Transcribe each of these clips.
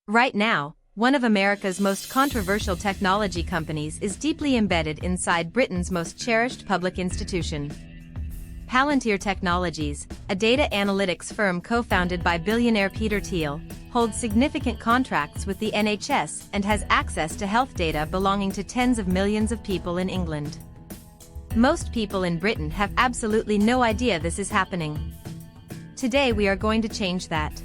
Right now, one of America's most controversial technology companies is deeply embedded inside Britain's most cherished public institution. Palantir Technologies, a data analytics firm co-founded by billionaire Peter Thiel, holds significant contracts with the NHS and has access to health data belonging to tens of millions of people in England. Most people in Britain have absolutely no idea this is happening. Today we are going to change that.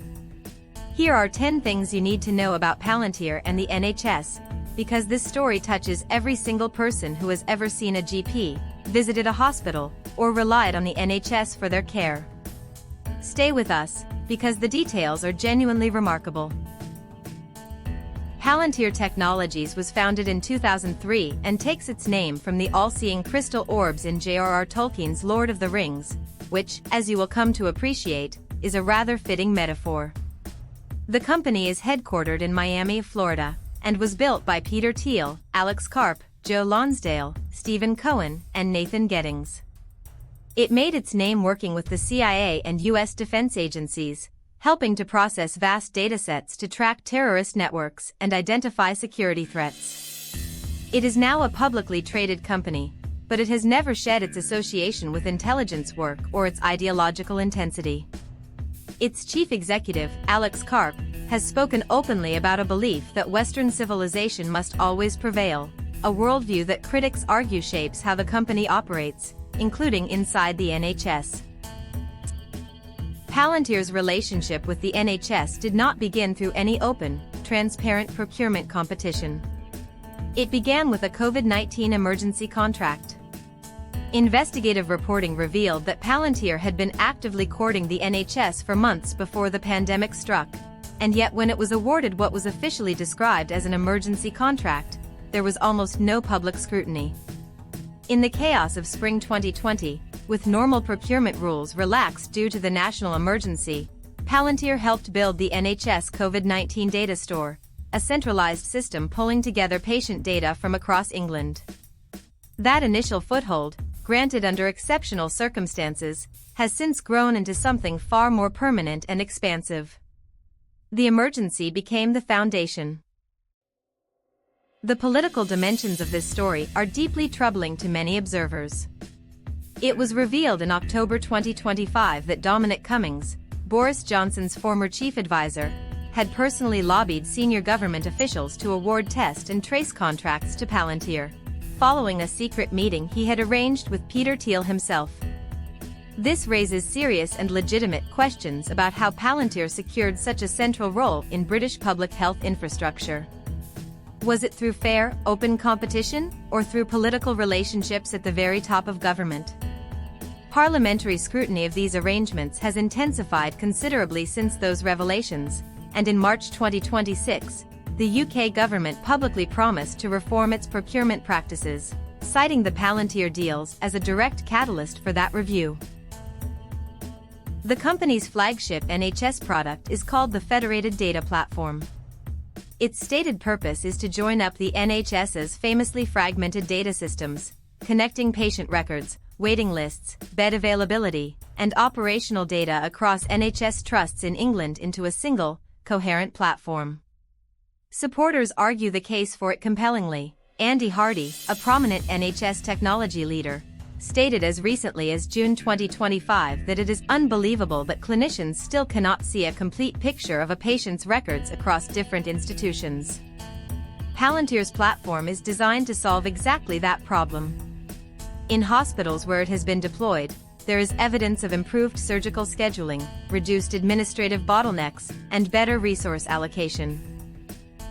Here are 10 things you need to know about Palantir and the NHS, because this story touches every single person who has ever seen a GP, visited a hospital, or relied on the NHS for their care. Stay with us, because the details are genuinely remarkable. Palantir Technologies was founded in 2003 and takes its name from the all-seeing crystal orbs in J.R.R. Tolkien's Lord of the Rings, which, as you will come to appreciate, is a rather fitting metaphor. The company is headquartered in Miami, Florida, and was built by Peter Thiel, Alex Karp, Joe Lonsdale, Stephen Cohen, and Nathan Gettings. It made its name working with the CIA and U.S. defense agencies, helping to process vast datasets to track terrorist networks and identify security threats. It is now a publicly traded company, but it has never shed its association with intelligence work or its ideological intensity. Its chief executive, Alex Karp, has spoken openly about a belief that Western civilization must always prevail, a worldview that critics argue shapes how the company operates, including inside the NHS. Palantir's relationship with the NHS did not begin through any open, transparent procurement competition. It began with a COVID-19 emergency contract. Investigative reporting revealed that Palantir had been actively courting the NHS for months before the pandemic struck, and yet when it was awarded what was officially described as an emergency contract, there was almost no public scrutiny. In the chaos of spring 2020, with normal procurement rules relaxed due to the national emergency, Palantir helped build the NHS COVID-19 data store, a centralized system pulling together patient data from across England. That initial foothold, granted under exceptional circumstances, has since grown into something far more permanent and expansive. The emergency became the foundation. The political dimensions of this story are deeply troubling to many observers. It was revealed in October 2025 that Dominic Cummings, Boris Johnson's former chief advisor, had personally lobbied senior government officials to award test and trace contracts to Palantir, following a secret meeting he had arranged with Peter Thiel himself. This raises serious and legitimate questions about how Palantir secured such a central role in British public health infrastructure. Was it through fair, open competition, or through political relationships at the very top of government? Parliamentary scrutiny of these arrangements has intensified considerably since those revelations, and in March 2026, the UK government publicly promised to reform its procurement practices, citing the Palantir deals as a direct catalyst for that review. The company's flagship NHS product is called the Federated Data Platform. Its stated purpose is to join up the NHS's famously fragmented data systems, connecting patient records, waiting lists, bed availability, and operational data across NHS trusts in England into a single, coherent platform. Supporters argue the case for it compellingly. Andy Hardy, a prominent NHS technology leader, stated as recently as June 2025 that it is unbelievable that clinicians still cannot see a complete picture of a patient's records across different institutions. Palantir's platform is designed to solve exactly that problem. In hospitals where it has been deployed, there is evidence of improved surgical scheduling, reduced administrative bottlenecks, and better resource allocation.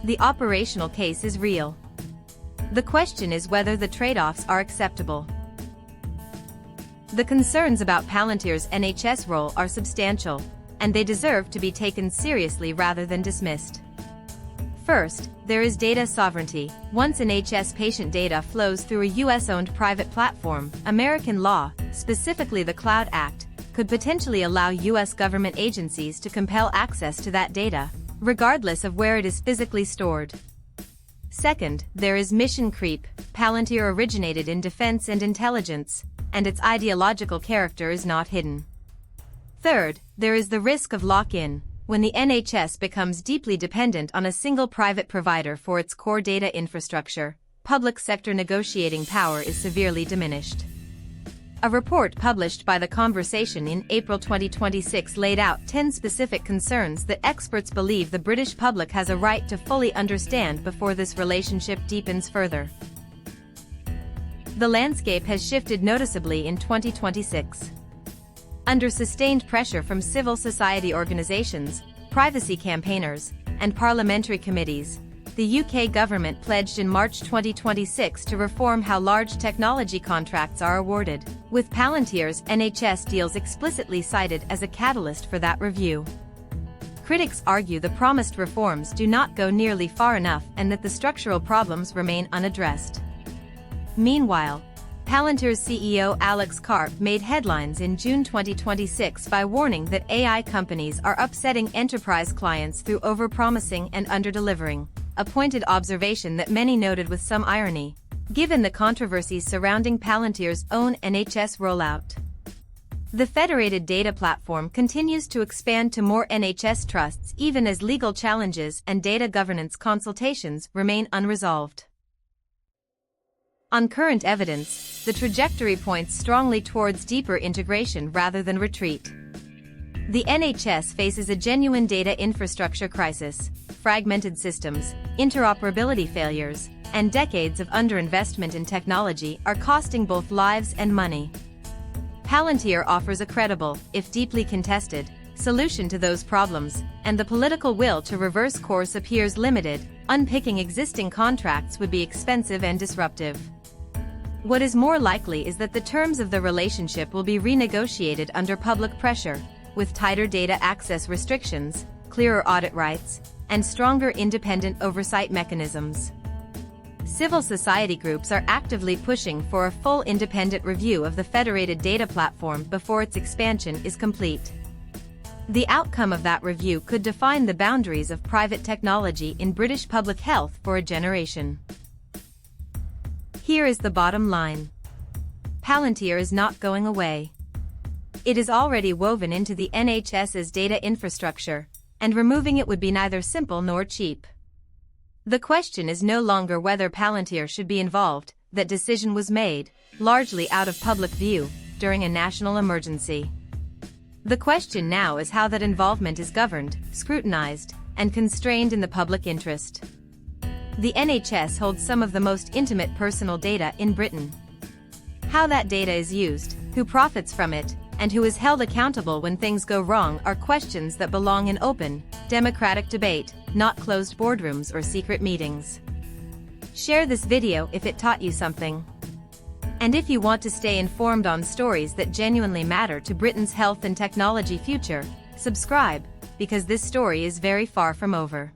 The operational case is real. The question is whether the trade-offs are acceptable. The concerns about Palantir's NHS role are substantial, and they deserve to be taken seriously rather than dismissed. First, there is data sovereignty. Once NHS patient data flows through a US-owned private platform, American law, specifically the Cloud Act, could potentially allow US government agencies to compel access to that data, regardless of where it is physically stored. Second, there is mission creep. Palantir originated in defense and intelligence, and its ideological character is not hidden. Third, there is the risk of lock-in. when the NHS becomes deeply dependent on a single private provider for its core data infrastructure, public sector negotiating power is severely diminished. A report published by The Conversation in April 2026 laid out 10 specific concerns that experts believe the British public has a right to fully understand before this relationship deepens further. The landscape has shifted noticeably in 2026. Under sustained pressure from civil society organisations, privacy campaigners, and parliamentary committees, the UK government pledged in March 2026 to reform how large technology contracts are awarded, with Palantir's NHS deals explicitly cited as a catalyst for that review. Critics argue the promised reforms do not go nearly far enough and that the structural problems remain unaddressed. Meanwhile, Palantir's CEO Alex Karp made headlines in June 2026 by warning that AI companies are upsetting enterprise clients through overpromising and underdelivering, a pointed observation that many noted with some irony, given the controversies surrounding Palantir's own NHS rollout. The Federated Data Platform continues to expand to more NHS trusts even as legal challenges and data governance consultations remain unresolved. On current evidence, the trajectory points strongly towards deeper integration rather than retreat. The NHS faces a genuine data infrastructure crisis. Fragmented systems, interoperability failures, and decades of underinvestment in technology are costing both lives and money. Palantir offers a credible, if deeply contested, solution to those problems, and the political will to reverse course appears limited. Unpicking existing contracts would be expensive and disruptive. What is more likely is that the terms of the relationship will be renegotiated under public pressure, with tighter data access restrictions, clearer audit rights, and stronger independent oversight mechanisms. Civil society groups are actively pushing for a full independent review of the Federated Data Platform before its expansion is complete. The outcome of that review could define the boundaries of private technology in British public health for a generation. Here is the bottom line. Palantir is not going away. It is already woven into the NHS's data infrastructure, and removing it would be neither simple nor cheap. The question is no longer whether Palantir should be involved. That decision was made, largely out of public view, during a national emergency. The question now is how that involvement is governed, scrutinized, and constrained in the public interest. The NHS holds some of the most intimate personal data in Britain. How that data is used, who profits from it, and who is held accountable when things go wrong are questions that belong in open, democratic debate, not closed boardrooms or secret meetings. Share this video if it taught you something. And if you want to stay informed on stories that genuinely matter to Britain's health and technology future, subscribe, because this story is very far from over.